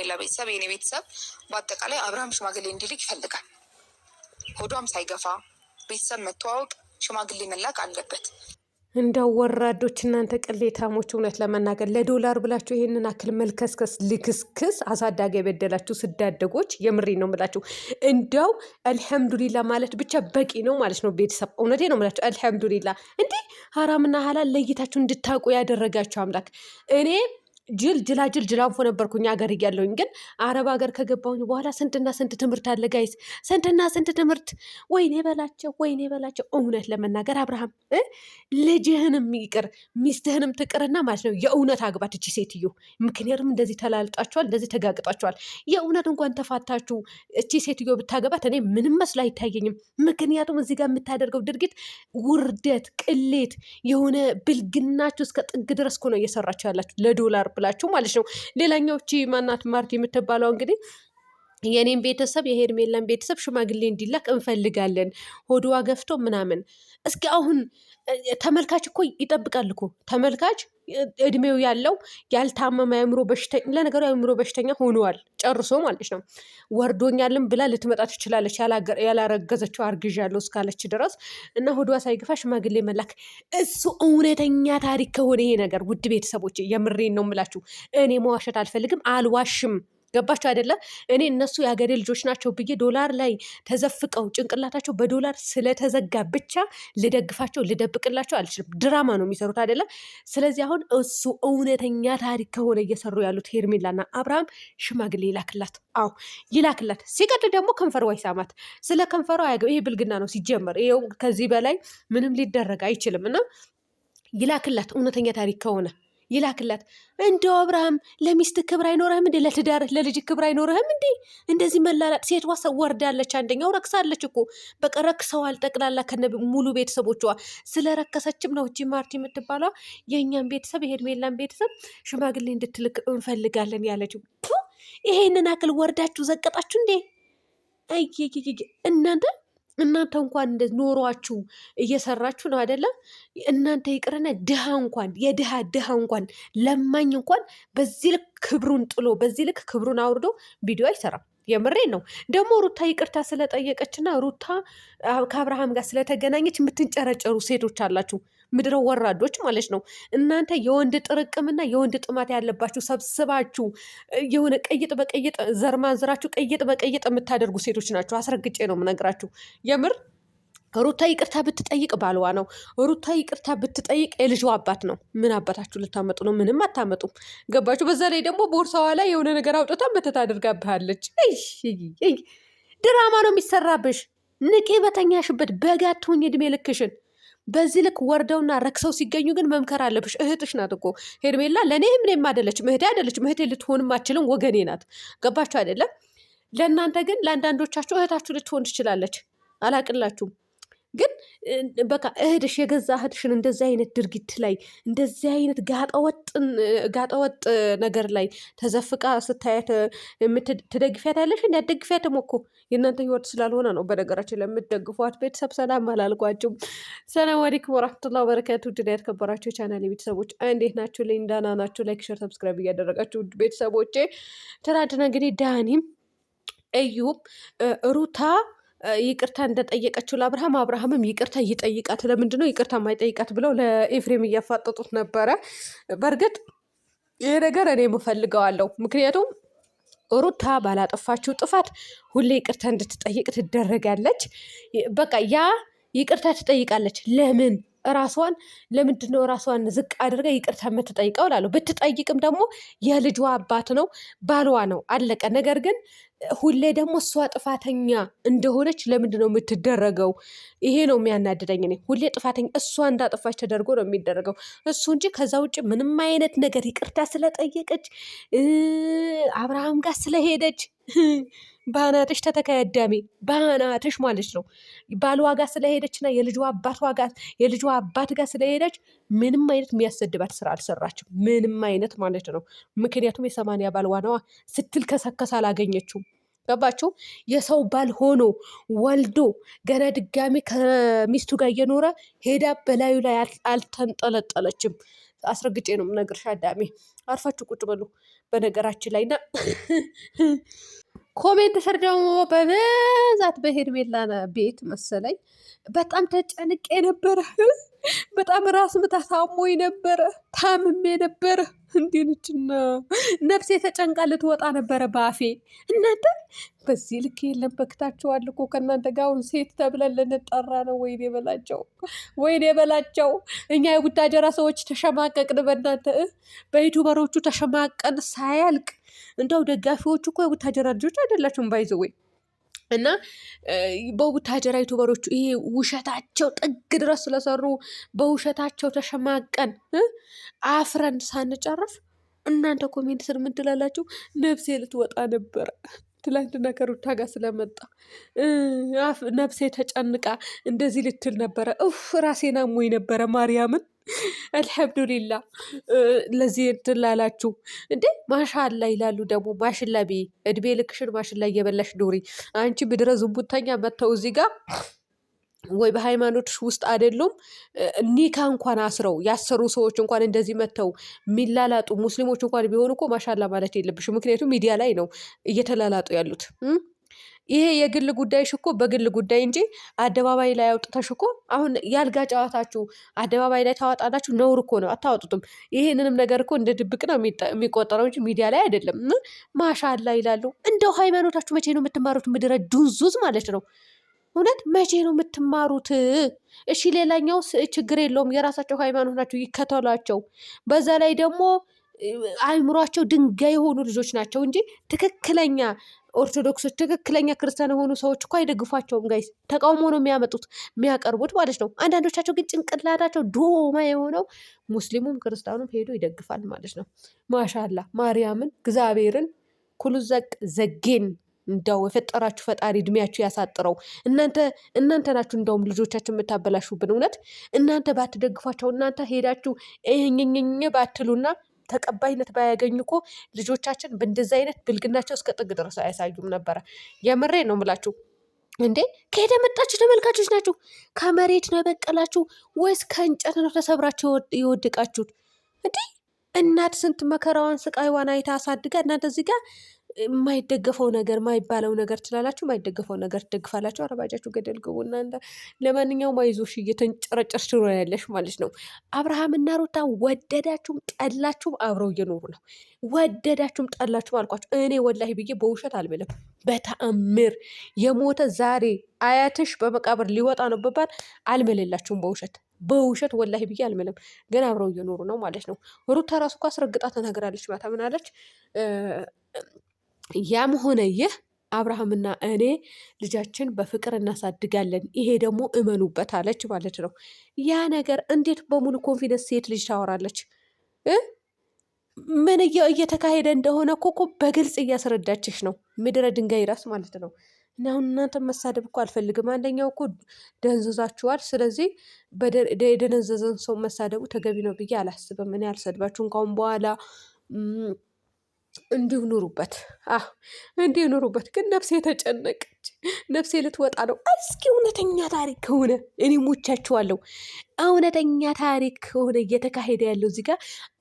የሄርሜላ ቤተሰብ የኔ ቤተሰብ በአጠቃላይ አብርሃም ሽማግሌ እንዲልክ ይፈልጋል። ሆዷም ሳይገፋ ቤተሰብ መተዋወቅ ሽማግሌ መላክ አለበት። እንደው ወራዶች እናንተ ቅሌታሞች፣ እውነት ለመናገር ለዶላር ብላችሁ ይሄንን አክል መልከስከስ ልክስክስ አሳዳጊ የበደላችሁ ስዳደጎች፣ የምሬ ነው ምላችሁ። እንደው አልሐምዱሊላ ማለት ብቻ በቂ ነው ማለት ነው። ቤተሰብ እውነቴ ነው ምላችሁ። አልሐምዱሊላ እንዲህ ሀራምና ሀላል ለይታችሁ እንድታውቁ ያደረጋችሁ አምላክ። እኔ ጅላጅል ጅላንፎ ነበርኩኝ ሀገር እያለሁኝ፣ ግን አረብ ሀገር ከገባሁኝ በኋላ ስንትና ስንት ትምህርት አለ ጋይስ፣ ስንትና ስንት ትምህርት። ወይኔ በላቸው፣ ወይኔ በላቸው። እውነት ለመናገር አብርሃም ልጅህንም ይቅር ሚስትህንም ትቅርና ማለት ነው የእውነት አግባት እቺ ሴትዮ። ምክንያቱም እንደዚህ ተላልጣችኋል፣ እንደዚህ ተጋግጣችኋል። የእውነት እንኳን ተፋታችሁ እቺ ሴትዮ ብታገባት እኔ ምንም መስሎ አይታየኝም። ምክንያቱም እዚህ ጋር የምታደርገው ድርጊት ውርደት፣ ቅሌት፣ የሆነ ብልግናችሁ እስከ ጥግ ድረስ እኮ ነው እየሰራችሁ ያላችሁ ለዶላር ብላችሁ ማለት ነው። ሌላኛው እቺ ማናት ማርቲ የምትባለው እንግዲህ የኔን ቤተሰብ የሄርሜላን ቤተሰብ ሽማግሌ እንዲላክ እንፈልጋለን ሆድዋ ገፍቶ ምናምን። እስኪ አሁን ተመልካች እኮ ይጠብቃል እኮ ተመልካች እድሜው ያለው ያልታመመ የአእምሮ በሽተኛ፣ ለነገሩ የአእምሮ በሽተኛ ሆኗል ጨርሶ ማለት ነው። ወርዶኛልም ብላ ልትመጣ ትችላለች ያላረገዘችው አርግዣለሁ እስካለች ድረስ እና ሆድዋ ሳይገፋ ሽማግሌ መላክ እሱ እውነተኛ ታሪክ ከሆነ ይሄ ነገር ውድ ቤተሰቦች የምሬን ነው የምላችሁ። እኔ መዋሸት አልፈልግም፣ አልዋሽም። ገባቸው አይደለ? እኔ እነሱ የሀገሬ ልጆች ናቸው ብዬ ዶላር ላይ ተዘፍቀው ጭንቅላታቸው በዶላር ስለተዘጋ ብቻ ልደግፋቸው ልደብቅላቸው አልችልም። ድራማ ነው የሚሰሩት አይደለ? ስለዚህ አሁን እሱ እውነተኛ ታሪክ ከሆነ እየሰሩ ያሉት ሄርሜላና አብርሃም ሽማግሌ ይላክላት። አዎ ይላክላት። ሲቀጥል ደግሞ ከንፈሯ ይሳማት። ስለ ከንፈሯ ይሄ ብልግና ነው ሲጀመር። ይኸው ከዚህ በላይ ምንም ሊደረግ አይችልም። እና ይላክላት እውነተኛ ታሪክ ከሆነ ይላክላት። እንደው አብርሃም ለሚስት ክብር አይኖርህም እንዴ? ለትዳርህ ለልጅ ክብር አይኖርህም እንዴ? እንደዚህ መላላጥ። ሴቷ ሰው ወርዳለች፣ አንደኛው ረክሳለች እኮ በቃ ረክሰዋል ጠቅላላ ከነ ሙሉ ቤተሰቦቿ። ስለረከሰችም ነው እቺ ማርቲ የምትባሏ የእኛን ቤተሰብ የሄርሜላን ቤተሰብ ሽማግሌ እንድትልክ እንፈልጋለን ያለችው። ይሄንን አክል ወርዳችሁ ዘቀጣችሁ እንዴ? እናንተ እንኳን እንደ ኖሯችሁ እየሰራችሁ ነው አይደለም? እናንተ ይቅርና ድሃ እንኳን የድሃ እንኳን ለማኝ እንኳን በዚህ ልክ ክብሩን ጥሎ በዚህ ልክ ክብሩን አውርዶ ቪዲዮ አይሰራም። የምሬን ነው። ደግሞ ሩታ ይቅርታ ስለጠየቀችና ሩታ ከአብርሃም ጋር ስለተገናኘች የምትንጨረጨሩ ሴቶች አላችሁ፣ ምድረ ወራዶች ማለት ነው። እናንተ የወንድ ጥርቅምና የወንድ ጥማት ያለባችሁ ሰብስባችሁ የሆነ ቀይጥ በቀይጥ ዘርማንዝራችሁ ቀይጥ በቀይጥ የምታደርጉ ሴቶች ናቸው። አስረግጬ ነው የምነግራችሁ የምር። ሩታ ይቅርታ ብትጠይቅ ባልዋ ነው። ሩታ ይቅርታ ብትጠይቅ የልጇ አባት ነው። ምን አባታችሁ ልታመጡ ነው? ምንም አታመጡም። ገባችሁ? በዛ ላይ ደግሞ ቦርሳዋ ላይ የሆነ ነገር አውጥታ መተት አድርጋብሃለች። ድራማ ነው የሚሰራብሽ። ንቄ በተኛሽበት በጋትሁኝ እድሜ ልክሽን። በዚህ ልክ ወርደውና ረክሰው ሲገኙ ግን መምከር አለብሽ። እህትሽ ናት እኮ ሄርሜላ። ለእኔ ምንም አይደለችም፣ እህቴ አይደለችም። እህቴ ልትሆንም አችልም፣ ወገኔ ናት። ገባችሁ አይደለም? ለእናንተ ግን ለአንዳንዶቻችሁ እህታችሁ ልትሆን ትችላለች። አላቅላችሁም ግን በቃ እህትሽ የገዛ እህትሽን እንደዚህ አይነት ድርጊት ላይ እንደዚህ አይነት ጋጠወጥ ነገር ላይ ተዘፍቃ ስታያት ትደግፊያት ያለሽ እንዲ አትደግፊያትም እኮ የእናንተ ህይወት ስላልሆነ ነው። በነገራችን ለምትደግፏት ቤተሰብ ሰላም አላልኳችሁም። ሰላም አለይኩም ወራህመቱላሂ ወበረካቱ። ውድ ያትከበራችሁ የቻናሌ ቤተሰቦች እንዴት ናችሁ? ላይ እንዳና ናችሁ? ላይክ ሸር ሰብስክራይብ እያደረጋችሁ ውድ ቤተሰቦቼ፣ ትናንትና እንግዲህ ዳኒም እዩም ሩታ ይቅርታ እንደጠየቀችው ለአብርሃም አብርሃምም ይቅርታ ይጠይቃት። ለምንድን ነው ይቅርታ ማይጠይቃት ብለው ለኤፍሬም እያፋጠጡት ነበረ። በእርግጥ ይሄ ነገር እኔ የምፈልገዋለሁ። ምክንያቱም ሩታ ባላጠፋችው ጥፋት ሁሌ ይቅርታ እንድትጠይቅ ትደረጋለች። በቃ ያ ይቅርታ ትጠይቃለች። ለምን ራሷን ለምንድን ነው ራሷን ዝቅ አድርጋ ይቅርታ የምትጠይቀው? ላሉ ብትጠይቅም ደግሞ የልጇ አባት ነው ባልዋ ነው አለቀ። ነገር ግን ሁሌ ደግሞ እሷ ጥፋተኛ እንደሆነች ለምንድን ነው የምትደረገው? ይሄ ነው የሚያናድደኝ። እኔ ሁሌ ጥፋተኛ እሷ እንዳጠፋች ተደርጎ ነው የሚደረገው እሱ እንጂ ከዛ ውጭ ምንም አይነት ነገር ይቅርታ ስለጠየቀች አብርሃም ጋር ስለሄደች ባናትሽ ተተካያዳሜ ባናትሽ ማለት ነው። ባልዋ ጋር ስለሄደችና የልጇ አባት ጋር ስለሄደች ምንም አይነት የሚያሰድባት ስራ አልሰራችም። ምንም አይነት ማለት ነው። ምክንያቱም የ80 ባልዋ ነዋ ስትል ከሰከስ አላገኘችውም። ገባችሁ? የሰው ባል ሆኖ ወልዶ ገና ድጋሚ ከሚስቱ ጋር እየኖረ ሄዳ በላዩ ላይ አልተንጠለጠለችም። አስረግጬ ነው የምነግርሽ አዳሜ። አርፋችሁ ቁጭ በሉ። በነገራችን ላይ ና ኮሜንት ስር ደግሞ በብዛት በሄርሜላ ቤት መሰለኝ በጣም ተጨንቄ ነበረ። በጣም ራስ ምታት አሞኝ ነበረ፣ ታምሜ ነበረ። እንዲንችና ነፍሴ ተጨንቃ ልትወጣ ነበረ በአፌ። እናንተ በዚህ ልክ የለም በክታችኋል እኮ ከእናንተ ጋር አሁን ሴት ተብለን ልንጠራ ነው። ወይኔ በላቸው፣ ወይኔ በላቸው። እኛ የቡታጀራ ሰዎች ተሸማቀቅን በእናንተ በዩቱበሮቹ ተሸማቀን ሳያልቅ። እንደው ደጋፊዎቹ እኮ የቡታጀራ ልጆች አይደላችሁም ባይዘወይ እና በቡታጀራ ዩቱበሮቹ ይሄ ውሸታቸው ጥግ ድረስ ስለሰሩ በውሸታቸው ተሸማቀን አፍረን ሳንጨርስ እናንተ ኮሜንት ስር ምን ትላላችሁ? ነፍሴ ልትወጣ ነበረ ትላንትና ከሩታ ጋር ስለመጣ ነፍሴ ተጨንቃ እንደዚህ ልትል ነበረ። ራሴን አሞኝ ነበረ ማርያምን። አልሐምዱሊላ ለዚህ ትላላችሁ እንዴ? ማሻላ ይላሉ ደግሞ። ማሽላ ቤ እድሜ ልክሽን ማሽላ እየበላሽ ዶሪ። አንቺ ምድረ ዝንቡተኛ መጥተው እዚህ ጋር ወይ በሃይማኖትሽ ውስጥ አይደሉም ኒካ እንኳን አስረው ያሰሩ ሰዎች እንኳን እንደዚህ መጥተው የሚላላጡ ሙስሊሞች እንኳን ቢሆኑ እኮ ማሻላ ማለት የለብሽ። ምክንያቱም ሚዲያ ላይ ነው እየተላላጡ ያሉት። ይሄ የግል ጉዳይሽ እኮ በግል ጉዳይ እንጂ አደባባይ ላይ አውጥተሽ እኮ አሁን ያልጋ ጨዋታችሁ አደባባይ ላይ ታወጣላችሁ። ነውር እኮ ነው፣ አታወጡትም። ይሄንንም ነገር እኮ እንደ ድብቅ ነው የሚቆጠረው እንጂ ሚዲያ ላይ አይደለም። ማሻላ ይላሉ። እንደው ሃይማኖታችሁ መቼ ነው የምትማሩት? ምድረ ዱንዙዝ ማለት ነው። እውነት መቼ ነው የምትማሩት? እሺ ሌላኛው ችግር የለውም፣ የራሳቸው ሃይማኖት ናቸው፣ ይከተሏቸው። በዛ ላይ ደግሞ አይምሯቸው ድንጋይ የሆኑ ልጆች ናቸው እንጂ ትክክለኛ ኦርቶዶክሶች ትክክለኛ ክርስቲያን የሆኑ ሰዎች እኮ አይደግፏቸውም። ጋይስ ተቃውሞ ነው የሚያመጡት የሚያቀርቡት ማለት ነው። አንዳንዶቻቸው ግን ጭንቅላታቸው ዶማ የሆነው ሙስሊሙም ክርስቲያኑም ሄዶ ይደግፋል ማለት ነው። ማሻላ ማርያምን እግዚአብሔርን ኩሉ ዘጌን እንዳው የፈጠራችሁ ፈጣሪ እድሜያችሁ ያሳጥረው። እናንተ ናችሁ እንደውም ልጆቻችን የምታበላሹብን። እውነት እናንተ ባትደግፏቸው፣ እናንተ ሄዳችሁ ይህኝኝኝ ባትሉና ተቀባይነት ባያገኙ እኮ ልጆቻችን በእንደዚህ አይነት ብልግናቸው እስከ ጥግ ድረስ አያሳዩም ነበረ። የምሬ ነው የምላችሁ። እንዴ ከሄደ መጣችሁ ተመልካቾች ናችሁ? ከመሬት ነው የበቀላችሁ ወይስ ከእንጨት ነው ተሰብራችሁ የወደቃችሁት? እንዴ እናት ስንት መከራዋን ስቃይዋን አይታ አሳድጋ እናንተ እዚህ ጋር የማይደገፈው ነገር የማይባለው ነገር ትላላችሁ፣ የማይደገፈው ነገር ትደግፋላችሁ። አረባጃችሁ ገደል ግቡ እናንተ። ለማንኛውም አይዞሽ እየተንጨረጨርሽ ያለሽ ማለት ነው። አብርሃምና ሩታ ወደዳችሁም ጠላችሁም አብረው እየኖሩ ነው። ወደዳችሁም ጠላችሁም አልኳችሁ። እኔ ወላሂ ብዬ በውሸት አልምልም። በተአምር የሞተ ዛሬ አያትሽ በመቃብር ሊወጣ ነው ብባል አልምልላችሁም። በውሸት ወላሂ ብዬ አልምልም። ግን አብረው እየኖሩ ነው ማለት ነው። ሩታ ራሱ እኮ አስረግጣ ተናግራለች። ማታ ምን አለች? ያም ሆነ ይህ አብርሃምና እኔ ልጃችን በፍቅር እናሳድጋለን፣ ይሄ ደግሞ እመኑበት አለች ማለት ነው። ያ ነገር እንዴት በሙሉ ኮንፊደንስ ሴት ልጅ ታወራለች? ምን እየተካሄደ እንደሆነ እኮ በግልጽ እያስረዳችሽ ነው። ምድረ ድንጋይ ራስ ማለት ነው። እና አሁን እናንተ መሳደብ እኮ አልፈልግም። አንደኛው እኮ ደንዝዛችኋል። ስለዚህ የደነዘዘን ሰው መሳደቡ ተገቢ ነው ብዬ አላስብም። እኔ አልሰድባችሁም ካሁን በኋላ። እንዲሁ ኑሩበት፣ እንዲሁ ኑሩበት። ግን ነፍሴ ተጨነቀች፣ ነፍሴ ልትወጣ ነው። እስኪ እውነተኛ ታሪክ ከሆነ እኔ ሞቻችኋለሁ። እውነተኛ ታሪክ ከሆነ እየተካሄደ ያለው እዚህ ጋር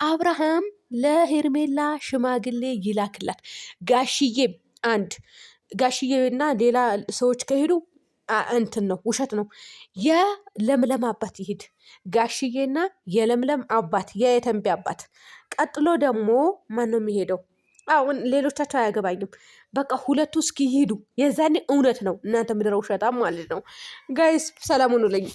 አብርሃም ለሄርሜላ ሽማግሌ ይላክላት። ጋሽዬም አንድ ጋሽዬና ሌላ ሰዎች ከሄዱ እንትን ነው፣ ውሸት ነው። የለምለም አባት ይሄድ፣ ጋሽዬና የለምለም አባት፣ የተንቢ አባት። ቀጥሎ ደግሞ ማን ነው የሚሄደው? አሁን ሌሎቻቸው አያገባኝም። በቃ ሁለቱ እስኪ ሂዱ፣ የዛኔ እውነት ነው። እናንተ ምድረ ውሸታም ማለት ነው። ጋይስ ሰላም ሁኑልኝ።